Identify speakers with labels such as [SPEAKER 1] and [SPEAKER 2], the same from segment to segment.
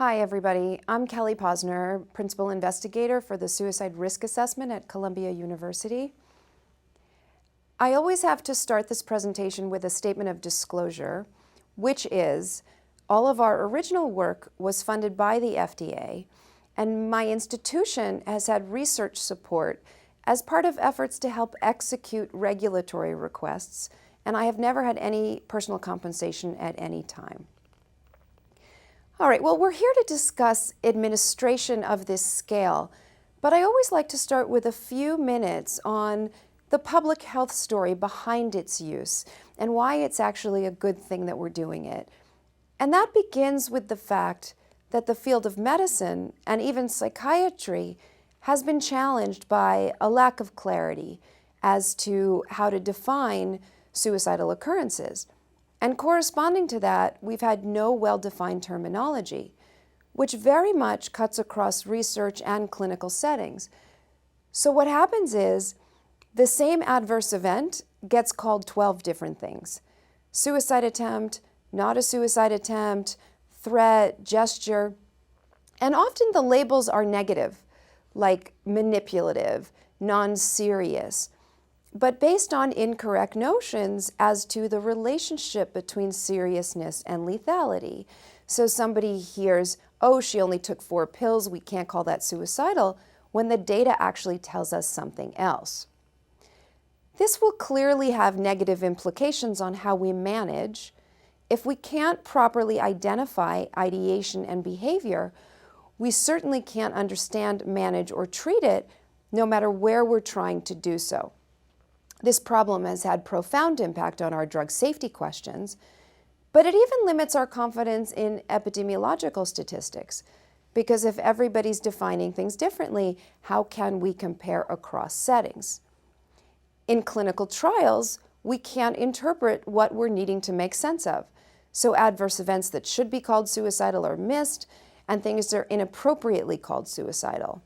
[SPEAKER 1] Hi everybody, I'm Kelly Posner, Principal Investigator for the Suicide Risk Assessment at Columbia University. I always have to start this presentation with a statement of disclosure, which is all of our original work was funded by the FDA, and my institution has had research support as part of efforts to help execute regulatory requests, and I have never had any personal compensation at any time. All right, well, we're here to discuss administration of this scale, but I always like to start with a few minutes on the public health story behind its use and why it's actually a good thing that we're doing it. And that begins with the fact that the field of medicine and even psychiatry has been challenged by a lack of clarity as to how to define suicidal occurrences. And corresponding to that, we've had no well-defined terminology, which very much cuts across research and clinical settings. So what happens is the same adverse event gets called 12 different things. Suicide attempt, not a suicide attempt, threat, gesture, and often the labels are negative, like manipulative, non-serious, but based on incorrect notions as to the relationship between seriousness and lethality. So somebody hears, oh, she only took 4 pills, we can't call that suicidal, when the data actually tells us something else. This will clearly have negative implications on how we manage. If we can't properly identify ideation and behavior, we certainly can't understand, manage, or treat it, no matter where we're trying to do so. This problem has had profound impact on our drug safety questions, but it even limits our confidence in epidemiological statistics, because if everybody's defining things differently, how can we compare across settings? In clinical trials, we can't interpret what we're needing to make sense of. So adverse events that should be called suicidal are missed, and things that are inappropriately called suicidal.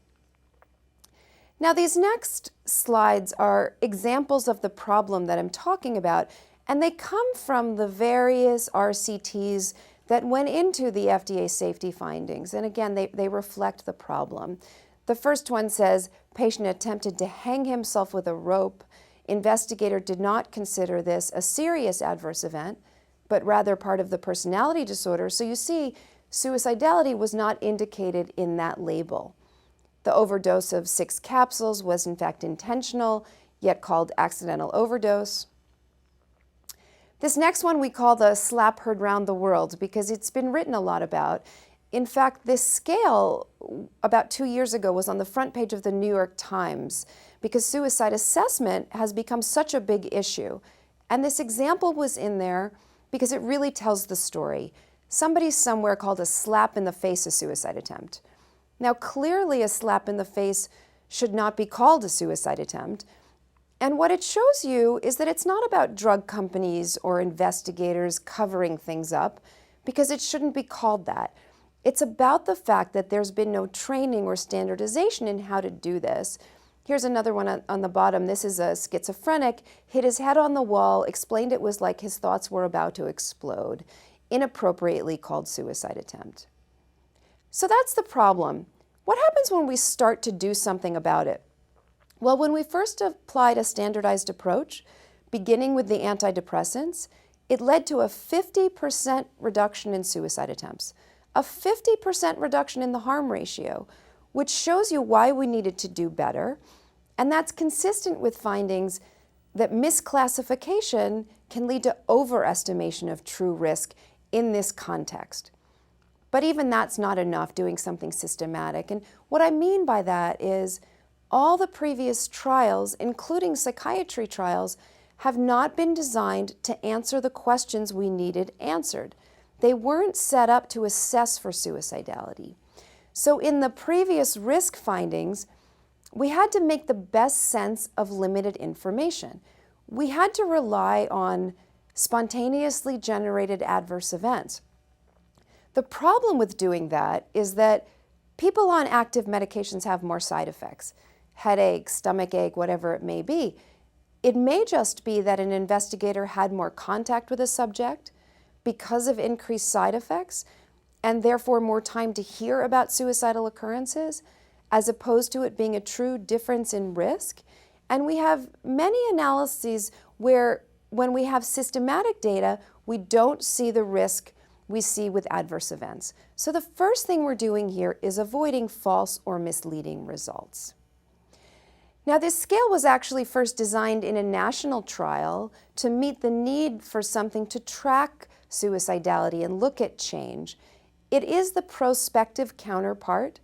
[SPEAKER 1] Now, these next slides are examples of the problem that I'm talking about, and they come from the various RCTs that went into the FDA safety findings. And again, they reflect the problem. The first one says, patient attempted to hang himself with a rope. Investigator did not consider this a serious adverse event, but rather part of the personality disorder. So you see, suicidality was not indicated in that label. The overdose of 6 capsules was in fact intentional, yet called accidental overdose. This next one we call the slap heard round the world because it's been written a lot about. In fact, this scale about 2 years ago was on the front page of the New York Times because suicide assessment has become such a big issue. And this example was in there because it really tells the story. Somebody somewhere called a slap in the face a suicide attempt. Now, clearly a slap in the face should not be called a suicide attempt. And what it shows you is that it's not about drug companies or investigators covering things up, because it shouldn't be called that. It's about the fact that there's been no training or standardization in how to do this. Here's another one on the bottom. This is a schizophrenic, hit his head on the wall, explained it was like his thoughts were about to explode, inappropriately called suicide attempt. So that's the problem. What happens when we start to do something about it? Well, when we first applied a standardized approach, beginning with the antidepressants, it led to a 50% reduction in suicide attempts, a 50% reduction in the harm ratio, which shows you why we needed to do better. And that's consistent with findings that misclassification can lead to overestimation of true risk in this context. But even that's not enough, doing something systematic. And what I mean by that is all the previous trials, including psychiatry trials, have not been designed to answer the questions we needed answered. They weren't set up to assess for suicidality. So in the previous risk findings, we had to make the best sense of limited information. We had to rely on spontaneously generated adverse events. The problem with doing that is that people on active medications have more side effects, headache, stomachache, whatever it may be. It may just be that an investigator had more contact with a subject because of increased side effects, and therefore more time to hear about suicidal occurrences, as opposed to it being a true difference in risk. And we have many analyses where when we have systematic data, we don't see the risk we see with adverse events. So the first thing we're doing here is avoiding false or misleading results. Now, this scale was actually first designed in a national trial to meet the need for something to track suicidality and look at change. It is the prospective counterpart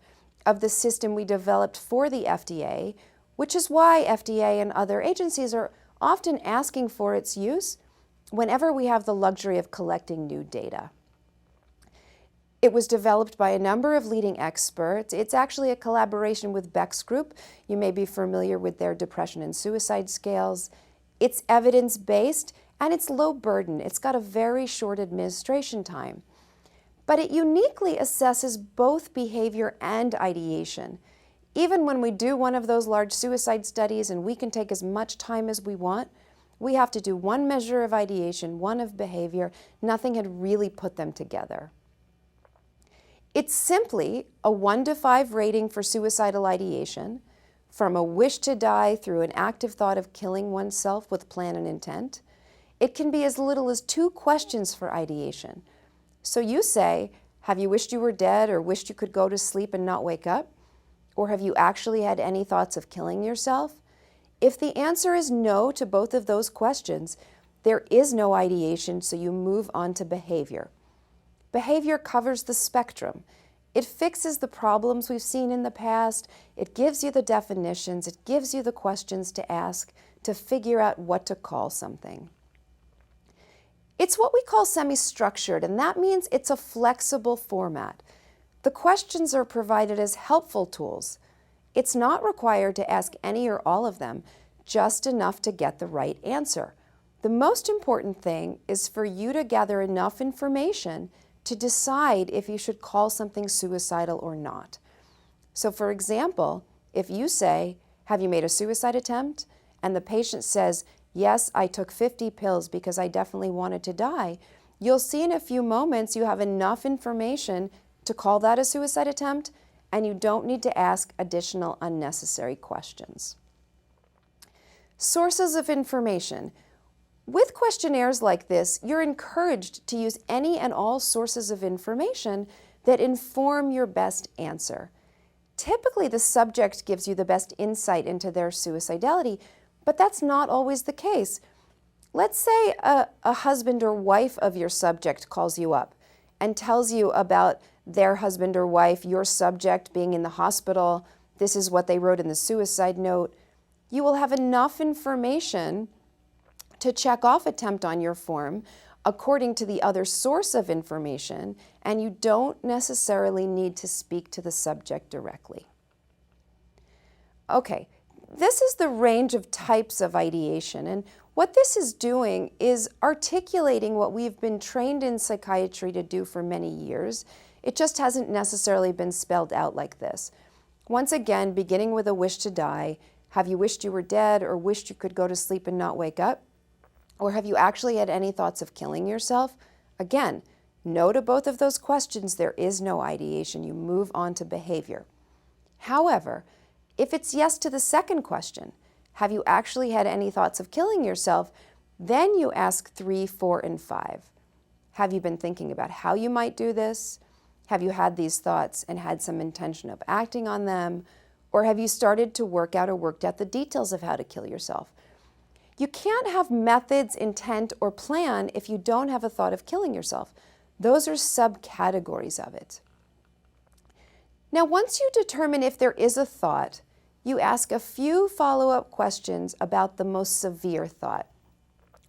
[SPEAKER 1] of the system we developed for the FDA, which is why FDA and other agencies are often asking for its use whenever we have the luxury of collecting new data. It was developed by a number of leading experts. It's actually a collaboration with Beck's group. You may be familiar with their depression and suicide scales. It's evidence-based and it's low burden. It's got a very short administration time. But it uniquely assesses both behavior and ideation. Even when we do one of those large suicide studies and we can take as much time as we want, we have to do one measure of ideation, one of behavior. Nothing had really put them together. It's simply a 1 to 5 rating for suicidal ideation, from a wish to die through an active thought of killing oneself with plan and intent. It can be as little as 2 questions for ideation. So you say, have you wished you were dead or wished you could go to sleep and not wake up? Or have you actually had any thoughts of killing yourself? If the answer is no to both of those questions, there is no ideation, so you move on to behavior. Behavior covers the spectrum. It fixes the problems we've seen in the past. It gives you the definitions. It gives you the questions to ask to figure out what to call something. It's what we call semi-structured, and that means it's a flexible format. The questions are provided as helpful tools. It's not required to ask any or all of them, just enough to get the right answer. The most important thing is for you to gather enough information to decide if you should call something suicidal or not. So for example, if you say, have you made a suicide attempt? And the patient says, yes, I took 50 pills because I definitely wanted to die, you'll see in a few moments you have enough information to call that a suicide attempt, and you don't need to ask additional unnecessary questions. Sources of information. With questionnaires like this, you're encouraged to use any and all sources of information that inform your best answer. Typically, the subject gives you the best insight into their suicidality, but that's not always the case. Let's say a husband or wife of your subject calls you up and tells you about their husband or wife, your subject, being in the hospital. This is what they wrote in the suicide note. You will have enough information to check off attempt on your form according to the other source of information, and you don't necessarily need to speak to the subject directly. Okay, this is the range of types of ideation, and what this is doing is articulating what we've been trained in psychiatry to do for many years. It just hasn't necessarily been spelled out like this. Once again, beginning with a wish to die, have you wished you were dead or wished you could go to sleep and not wake up? Or have you actually had any thoughts of killing yourself? Again, no to both of those questions, there is no ideation. You move on to behavior. However, if it's yes to the second question, have you actually had any thoughts of killing yourself? Then you ask 3, 4, and 5. Have you been thinking about how you might do this? Have you had these thoughts and had some intention of acting on them? Or have you started to work out or worked out the details of how to kill yourself? You can't have methods, intent, or plan if you don't have a thought of killing yourself. Those are subcategories of it. Now, once you determine if there is a thought, you ask a few follow-up questions about the most severe thought.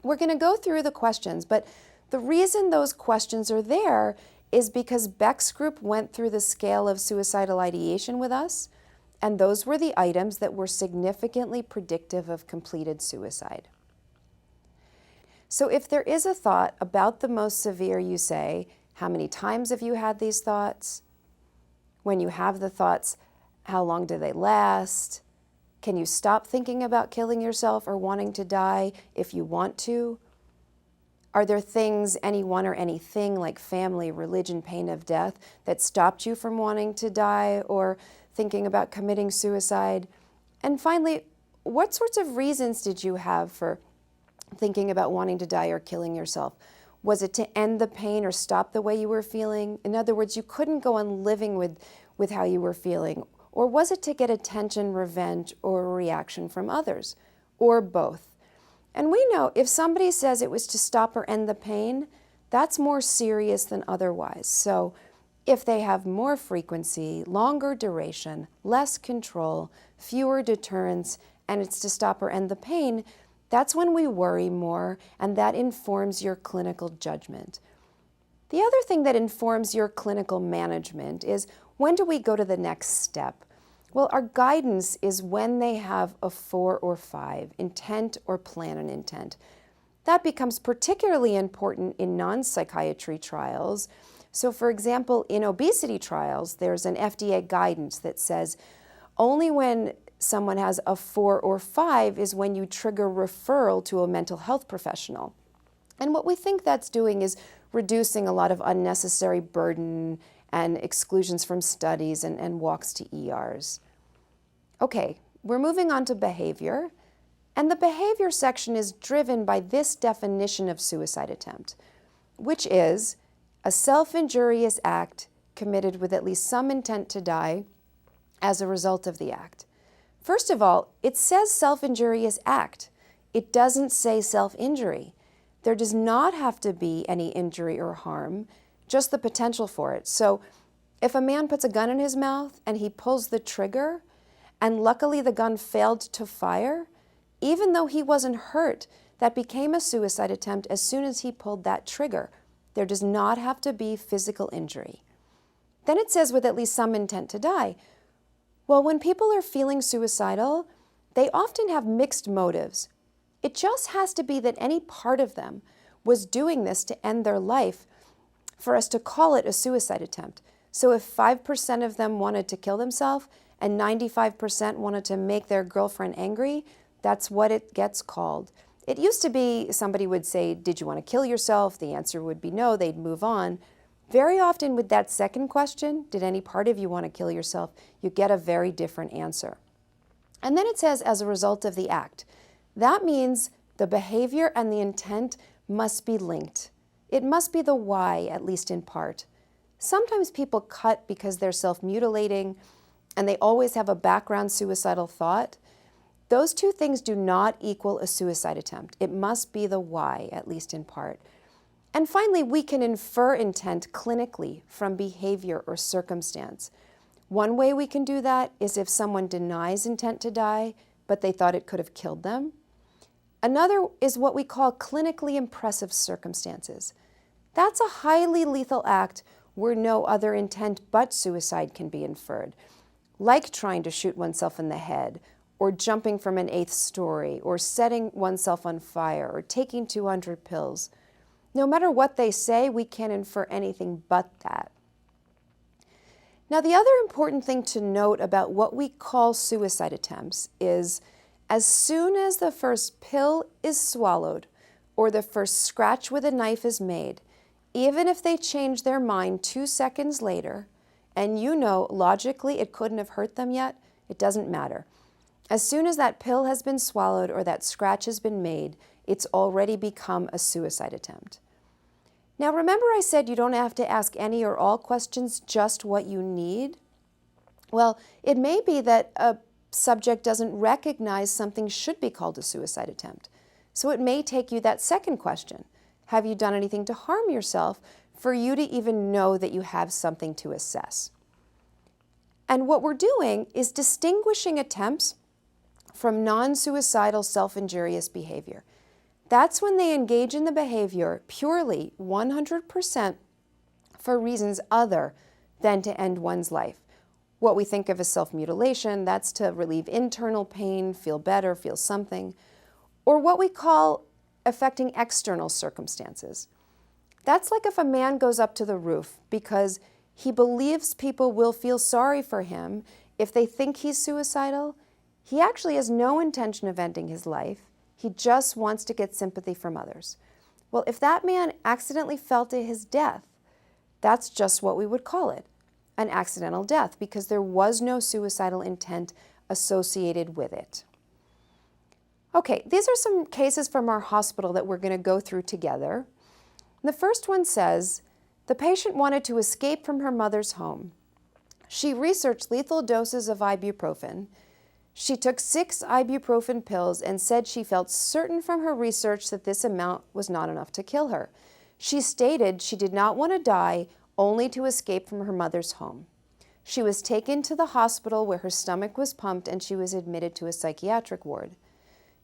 [SPEAKER 1] We're going to go through the questions, but the reason those questions are there is because Beck's group went through the scale of suicidal ideation with us, and those were the items that were significantly predictive of completed suicide. So if there is a thought about the most severe, you say, how many times have you had these thoughts? When you have the thoughts, how long do they last? Can you stop thinking about killing yourself or wanting to die if you want to? Are there things, anyone or anything like family, religion, pain of death, that stopped you from wanting to die or thinking about committing suicide? And finally, what sorts of reasons did you have for thinking about wanting to die or killing yourself? Was it to end the pain or stop the way you were feeling? In other words, you couldn't go on living with how you were feeling. Or was it to get attention, revenge, or a reaction from others? Or both? And we know if somebody says it was to stop or end the pain, that's more serious than otherwise. So if they have more frequency, longer duration, less control, fewer deterrents, and it's to stop or end the pain, that's when we worry more, and that informs your clinical judgment. The other thing that informs your clinical management is, when do we go to the next step? Well, our guidance is when they have a 4 or 5, intent or plan an intent. That becomes particularly important in non-psychiatry trials. So for example, in obesity trials, there's an FDA guidance that says only when someone has a 4 or 5 is when you trigger referral to a mental health professional. And what we think that's doing is reducing a lot of unnecessary burden and exclusions from studies and walks to ERs. Okay, we're moving on to behavior. And the behavior section is driven by this definition of suicide attempt, which is a self-injurious act committed with at least some intent to die as a result of the act. First of all, it says self-injurious act. It doesn't say self-injury. There does not have to be any injury or harm, just the potential for it. So if a man puts a gun in his mouth and he pulls the trigger, and luckily the gun failed to fire, even though he wasn't hurt, that became a suicide attempt as soon as he pulled that trigger. There does not have to be physical injury. Then it says with at least some intent to die. Well, when people are feeling suicidal, they often have mixed motives. It just has to be that any part of them was doing this to end their life for us to call it a suicide attempt. So if 5% of them wanted to kill themselves and 95% wanted to make their girlfriend angry, that's what it gets called. It used to be somebody would say, did you want to kill yourself? The answer would be no, they'd move on. Very often with that second question, did any part of you want to kill yourself, you get a very different answer. And then it says, as a result of the act. That means the behavior and the intent must be linked. It must be the why, at least in part. Sometimes people cut because they're self-mutilating and they always have a background suicidal thought. Those two things do not equal a suicide attempt. It must be the why, at least in part. And finally, we can infer intent clinically from behavior or circumstance. One way we can do that is if someone denies intent to die, but they thought it could have killed them. Another is what we call clinically impressive circumstances. That's a highly lethal act where no other intent but suicide can be inferred, like trying to shoot oneself in the head, or jumping from an 8th story, or setting oneself on fire, or taking 200 pills. No matter what they say, we can't infer anything but that. Now, the other important thing to note about what we call suicide attempts is, as soon as the first pill is swallowed, or the first scratch with a knife is made, even if they change their mind 2 seconds later, and you know logically it couldn't have hurt them yet, it doesn't matter. As soon as that pill has been swallowed or that scratch has been made, it's already become a suicide attempt. Now, remember I said you don't have to ask any or all questions, just what you need? Well, it may be that a subject doesn't recognize something should be called a suicide attempt. So it may take you that second question. Have you done anything to harm yourself for you to even know that you have something to assess? And what we're doing is distinguishing attempts from non-suicidal self-injurious behavior. That's when they engage in the behavior purely 100% for reasons other than to end one's life. What we think of as self-mutilation, that's to relieve internal pain, feel better, feel something, or what we call affecting external circumstances. That's like if a man goes up to the roof because he believes people will feel sorry for him if they think he's suicidal. He actually has no intention of ending his life. He just wants to get sympathy from others. Well, if that man accidentally fell to his death, that's just what we would call it, an accidental death, because there was no suicidal intent associated with it. Okay, these are some cases from our hospital that we're going to go through together. The first one says, the patient wanted to escape from her mother's home. She researched lethal doses of ibuprofen. She took 6 ibuprofen pills and said she felt certain from her research that this amount was not enough to kill her. She stated she did not want to die, only to escape from her mother's home. She was taken to the hospital where her stomach was pumped and she was admitted to a psychiatric ward.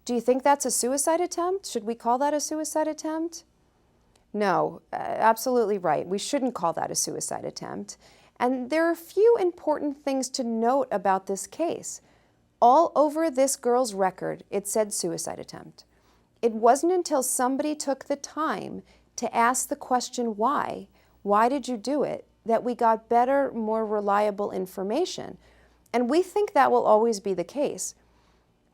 [SPEAKER 1] Do you think that's a suicide attempt? Should we call that a suicide attempt? No, absolutely right. We shouldn't call that a suicide attempt. And there are a few important things to note about this case. All over this girl's record, it said suicide attempt. It wasn't until somebody took the time to ask the question why did you do it, that we got better, more reliable information. And we think that will always be the case.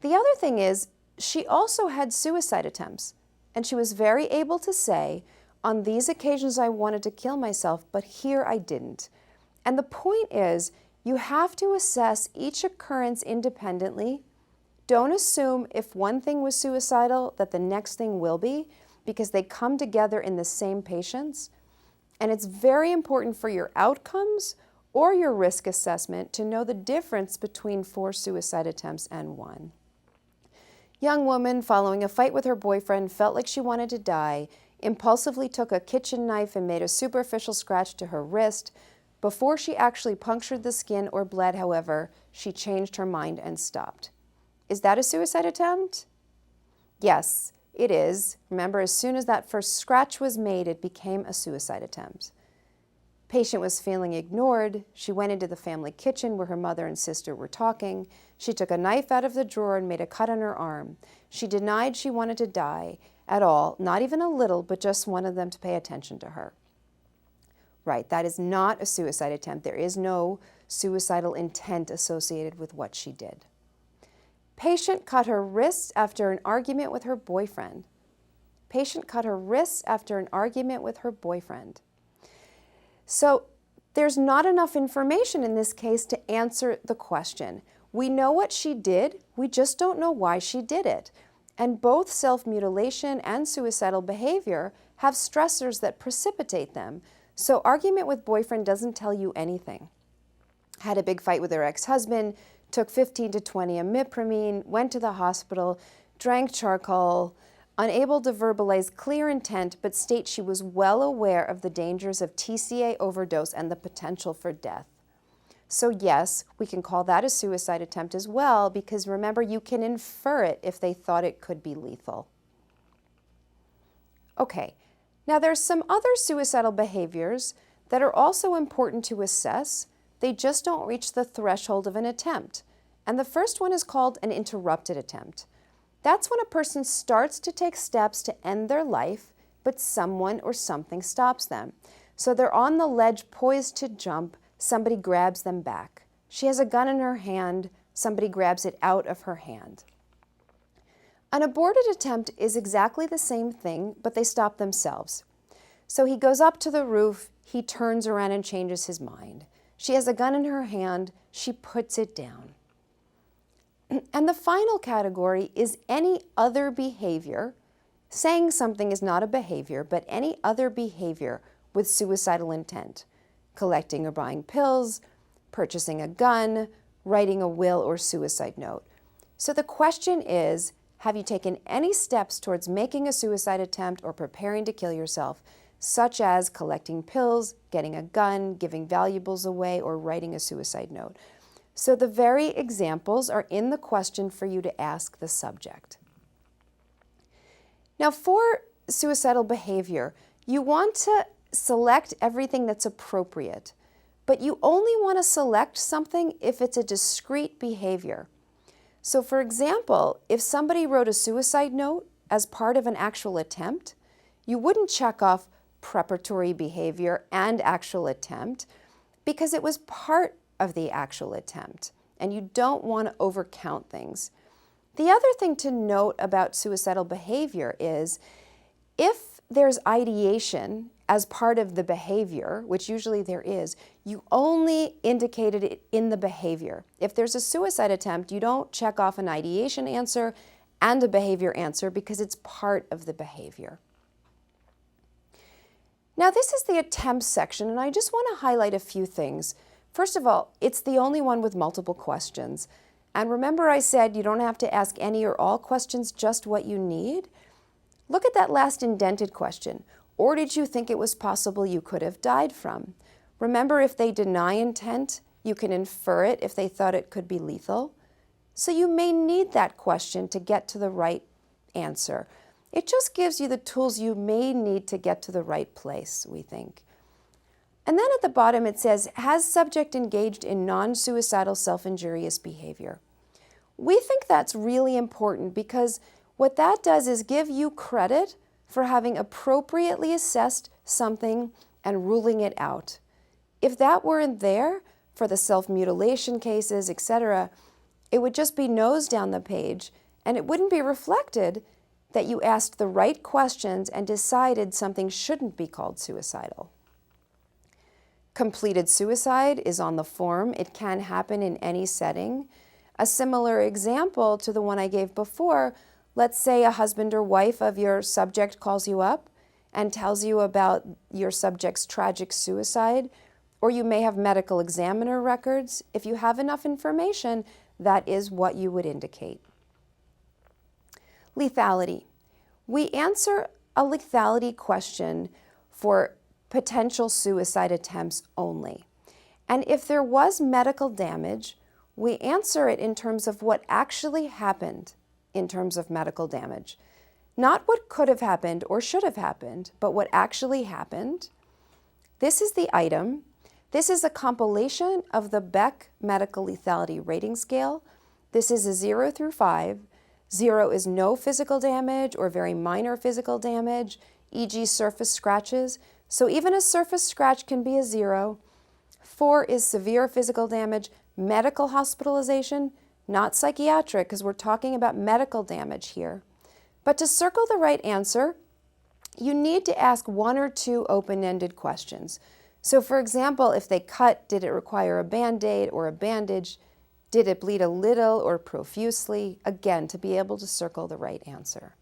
[SPEAKER 1] The other thing is, she also had suicide attempts, and she was very able to say, on these occasions I wanted to kill myself, but here I didn't. And the point is, you have to assess each occurrence independently. Don't assume if one thing was suicidal that the next thing will be, because they come together in the same patients. And it's very important for your outcomes or your risk assessment to know the difference between 4 suicide attempts and 1. Young woman following a fight with her boyfriend felt like she wanted to die, impulsively took a kitchen knife and made a superficial scratch to her wrist. Before she actually punctured the skin or bled, however, she changed her mind and stopped. Is that a suicide attempt? Yes, it is. Remember, as soon as that first scratch was made, it became a suicide attempt. Patient was feeling ignored. She went into the family kitchen where her mother and sister were talking. She took a knife out of the drawer and made a cut on her arm. She denied she wanted to die at all, not even a little, but just wanted them to pay attention to her. Right, that is not a suicide attempt. There is no suicidal intent associated with what she did. Patient cut her wrists after an argument with her boyfriend. Patient cut her wrists after an argument with her boyfriend. So there's not enough information in this case to answer the question. We know what she did, we just don't know why she did it. And both self-mutilation and suicidal behavior have stressors that precipitate them. So argument with boyfriend doesn't tell you anything. Had a big fight with her ex-husband, took 15 to 20 imipramine, went to the hospital, drank charcoal, unable to verbalize clear intent, but states she was well aware of the dangers of TCA overdose and the potential for death. So yes, we can call that a suicide attempt as well, because remember, you can infer it if they thought it could be lethal. Okay, now there's some other suicidal behaviors that are also important to assess. They just don't reach the threshold of an attempt. And the first one is called an interrupted attempt. That's when a person starts to take steps to end their life, but someone or something stops them. So they're on the ledge poised to jump, somebody grabs them back. She has a gun in her hand, somebody grabs it out of her hand. An aborted attempt is exactly the same thing, but they stop themselves. So he goes up to the roof, he turns around and changes his mind. She has a gun in her hand, she puts it down. And the final category is any other behavior. Saying something is not a behavior, but any other behavior with suicidal intent. Collecting or buying pills, purchasing a gun, writing a will or suicide note. So the question is, have you taken any steps towards making a suicide attempt or preparing to kill yourself, such as collecting pills, getting a gun, giving valuables away, or writing a suicide note? So the very examples are in the question for you to ask the subject. Now for suicidal behavior, you want to select everything that's appropriate, but you only want to select something if it's a discrete behavior. So for example, if somebody wrote a suicide note as part of an actual attempt, you wouldn't check off preparatory behavior and actual attempt because it was part of the actual attempt, and you don't want to overcount things. The other thing to note about suicidal behavior is if there's ideation as part of the behavior, which usually there is, you only indicated it in the behavior. If there's a suicide attempt, you don't check off an ideation answer and a behavior answer because it's part of the behavior. Now this is the attempts section, and I just want to highlight a few things. First of all, it's the only one with multiple questions. And remember I said you don't have to ask any or all questions, just what you need? Look at that last indented question. Or did you think it was possible you could have died from? Remember, if they deny intent, you can infer it if they thought it could be lethal. So you may need that question to get to the right answer. It just gives you the tools you may need to get to the right place, we think. And then at the bottom it says, has subject engaged in non-suicidal self-injurious behavior? We think that's really important because what that does is give you credit for having appropriately assessed something and ruling it out. If that weren't there for the self-mutilation cases, etc., it would just be nose down the page, and it wouldn't be reflected that you asked the right questions and decided something shouldn't be called suicidal. Completed suicide is on the form. It can happen in any setting. A similar example to the one I gave before, let's say a husband or wife of your subject calls you up and tells you about your subject's tragic suicide, or you may have medical examiner records. If you have enough information, that is what you would indicate. Lethality. We answer a lethality question for potential suicide attempts only. And if there was medical damage, we answer it in terms of what actually happened in terms of medical damage. Not what could have happened or should have happened, but what actually happened. This is the item. This is a compilation of the Beck Medical Lethality Rating Scale. This is a 0 through 5. 0 is no physical damage or very minor physical damage, e.g. surface scratches. So even a surface scratch can be a 0. 4 is severe physical damage, medical hospitalization, not psychiatric, because we're talking about medical damage here. But to circle the right answer, you need to ask one or two open-ended questions. So for example, if they cut, did it require a Band-Aid or a bandage? Did it bleed a little or profusely? Again, to be able to circle the right answer.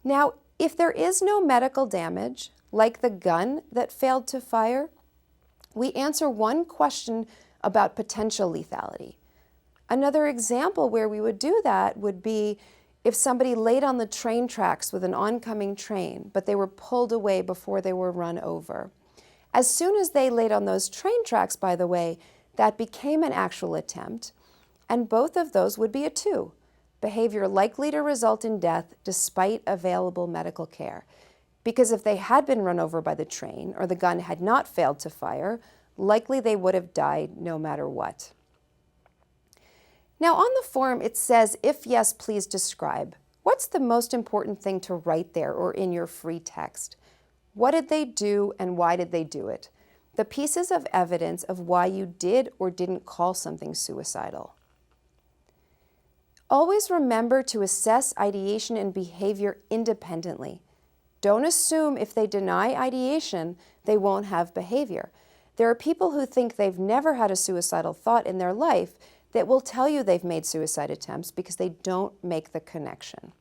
[SPEAKER 1] Now, if there is no medical damage, like the gun that failed to fire, we answer one question about potential lethality. Another example where we would do that would be if somebody laid on the train tracks with an oncoming train, but they were pulled away before they were run over. As soon as they laid on those train tracks, by the way, that became an actual attempt, and both of those would be a 2. Behavior likely to result in death despite available medical care. Because if they had been run over by the train or the gun had not failed to fire, likely they would have died no matter what. Now on the form it says, if yes, please describe. What's the most important thing to write there or in your free text? What did they do and why did they do it? The pieces of evidence of why you did or didn't call something suicidal. Always remember to assess ideation and behavior independently. Don't assume if they deny ideation, they won't have behavior. There are people who think they've never had a suicidal thought in their life that will tell you they've made suicide attempts because they don't make the connection.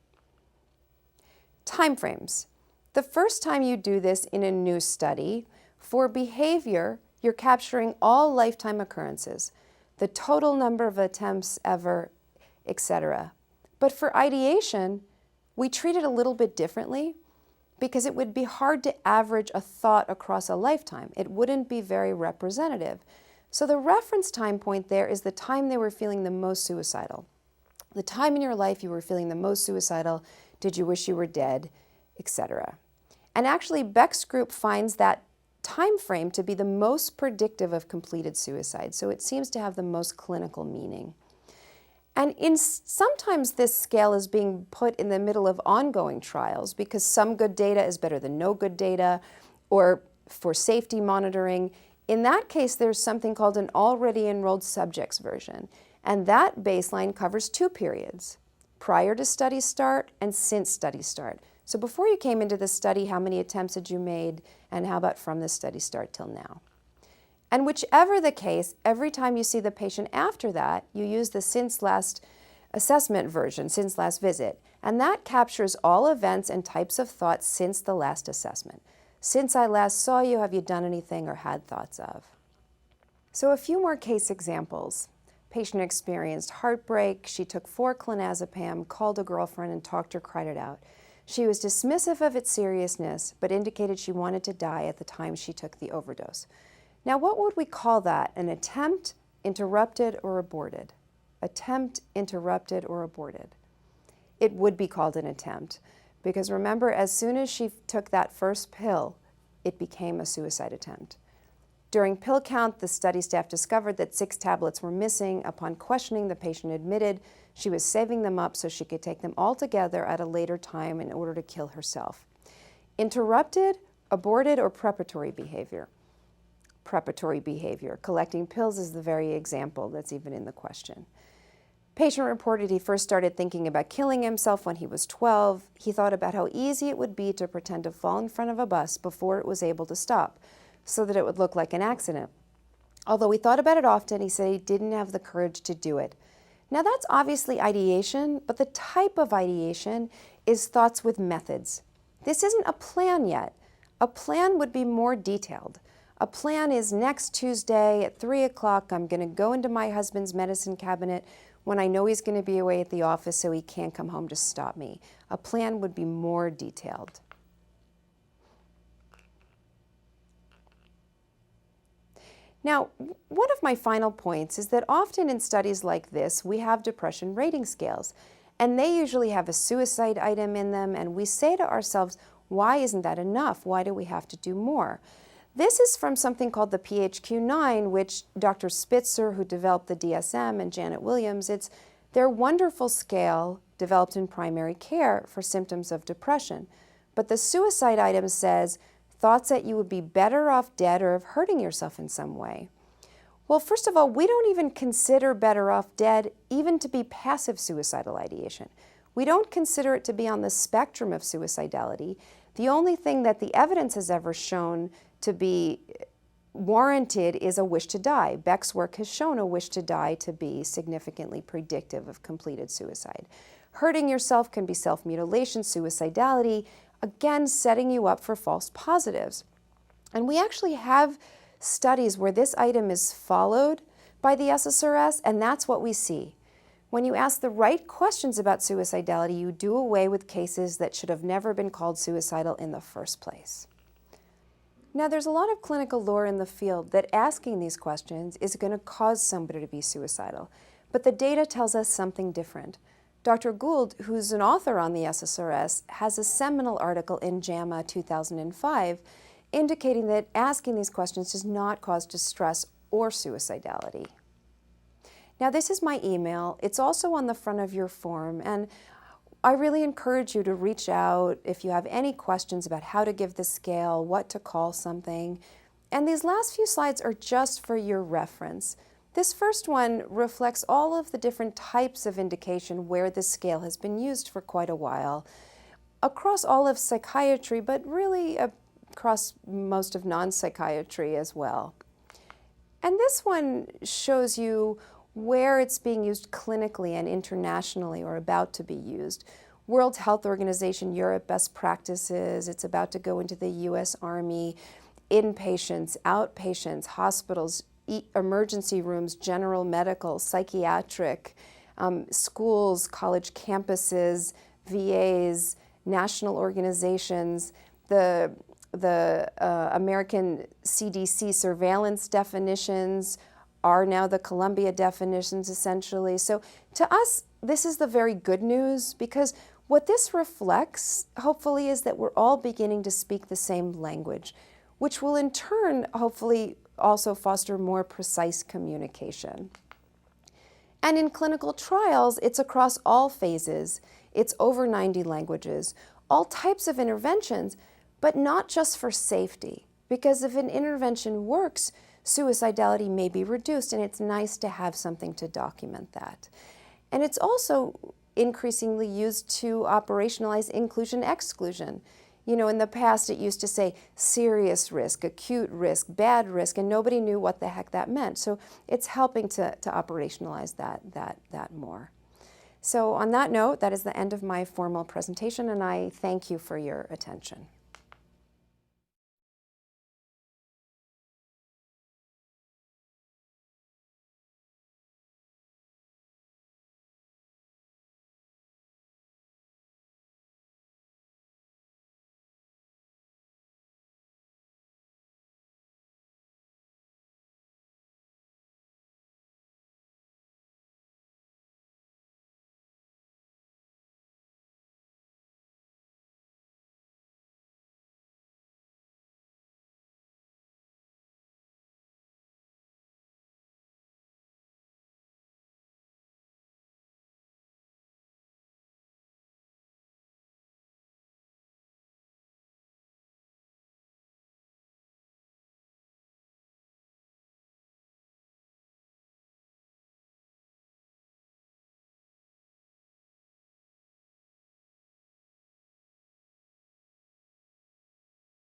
[SPEAKER 1] Timeframes. The first time you do this in a new study, for behavior, you're capturing all lifetime occurrences, the total number of attempts ever, etc. But for ideation, we treat it a little bit differently because it would be hard to average a thought across a lifetime. It wouldn't be very representative. So the reference time point there is the time they were feeling the most suicidal. The time in your life you were feeling the most suicidal, did you wish you were dead, etc. And actually Beck's group finds that time frame to be the most predictive of completed suicide, so it seems to have the most clinical meaning. And sometimes this scale is being put in the middle of ongoing trials because some good data is better than no good data, or for safety monitoring. In that case, there's something called an already enrolled subjects version, and that baseline covers 2 periods, prior to study start and since study start. So before you came into the study, how many attempts had you made, and how about from the study start till now? And whichever the case, every time you see the patient after that, you use the since last assessment version, since last visit, and that captures all events and types of thoughts since the last assessment. Since I last saw you, have you done anything or had thoughts of? So a few more case examples. Patient experienced heartbreak. She took 4 clonazepam, called a girlfriend, and talked her, cried it out. She was dismissive of its seriousness, but indicated she wanted to die at the time she took the overdose. Now, what would we call that? An attempt, interrupted, or aborted? Attempt, interrupted, or aborted? It would be called an attempt, because remember, as soon as she took that first pill, it became a suicide attempt. During pill count, the study staff discovered that 6 tablets were missing. Upon questioning, the patient admitted she was saving them up so she could take them all together at a later time in order to kill herself. Interrupted, aborted, or preparatory behavior? Preparatory behavior. Collecting pills is the very example that's even in the question. Patient reported he first started thinking about killing himself when he was 12. He thought about how easy it would be to pretend to fall in front of a bus before it was able to stop, so that it would look like an accident. Although he thought about it often, he said he didn't have the courage to do it. Now that's obviously ideation, but the type of ideation is thoughts with methods. This isn't a plan yet. A plan would be more detailed. A plan is next Tuesday at 3 o'clock, I'm going to go into my husband's medicine cabinet when I know he's going to be away at the office so he can't come home to stop me. A plan would be more detailed. Now, one of my final points is that often in studies like this, we have depression rating scales, and they usually have a suicide item in them, and we say to ourselves, why isn't that enough? Why do we have to do more? This is from something called the PHQ-9, which Dr. Spitzer, who developed the DSM, and Janet Williams, it's their wonderful scale developed in primary care for symptoms of depression. But the suicide item says, thoughts that you would be better off dead or of hurting yourself in some way. Well, first of all, we don't even consider better off dead even to be passive suicidal ideation. We don't consider it to be on the spectrum of suicidality. The only thing that the evidence has ever shown to be warranted is a wish to die. Beck's work has shown a wish to die to be significantly predictive of completed suicide. Hurting yourself can be self-mutilation, suicidality, again, setting you up for false positives. And we actually have studies where this item is followed by the SSRS, and that's what we see. When you ask the right questions about suicidality, you do away with cases that should have never been called suicidal in the first place. Now, there's a lot of clinical lore in the field that asking these questions is going to cause somebody to be suicidal, but the data tells us something different. Dr. Gould, who's an author on the SSRS, has a seminal article in JAMA 2005 indicating that asking these questions does not cause distress or suicidality. Now, this is my email. It's also on the front of your form, and I really encourage you to reach out if you have any questions about how to give the scale, what to call something. And these last few slides are just for your reference. This first one reflects all of the different types of indication where this scale has been used for quite a while, across all of psychiatry, but really across most of non-psychiatry as well. And this one shows you where it's being used clinically and internationally or about to be used. World Health Organization, Europe, best practices. It's about to go into the US Army, inpatients, outpatients, hospitals, emergency rooms, general medical, psychiatric, schools, college campuses, VAs, national organizations, the American CDC surveillance definitions are now the Columbia definitions, essentially. So to us, this is the very good news, because what this reflects, hopefully, is that we're all beginning to speak the same language, which will in turn, hopefully, also foster more precise communication. And in clinical trials, it's across all phases. It's over 90 languages, all types of interventions, but not just for safety, because if an intervention works, suicidality may be reduced, and it's nice to have something to document that. And it's also increasingly used to operationalize inclusion-exclusion. You know, in the past it used to say serious risk, acute risk, bad risk, and nobody knew what the heck that meant. So it's helping to operationalize that more. So on that note, that is the end of my formal presentation, and I thank you for your attention.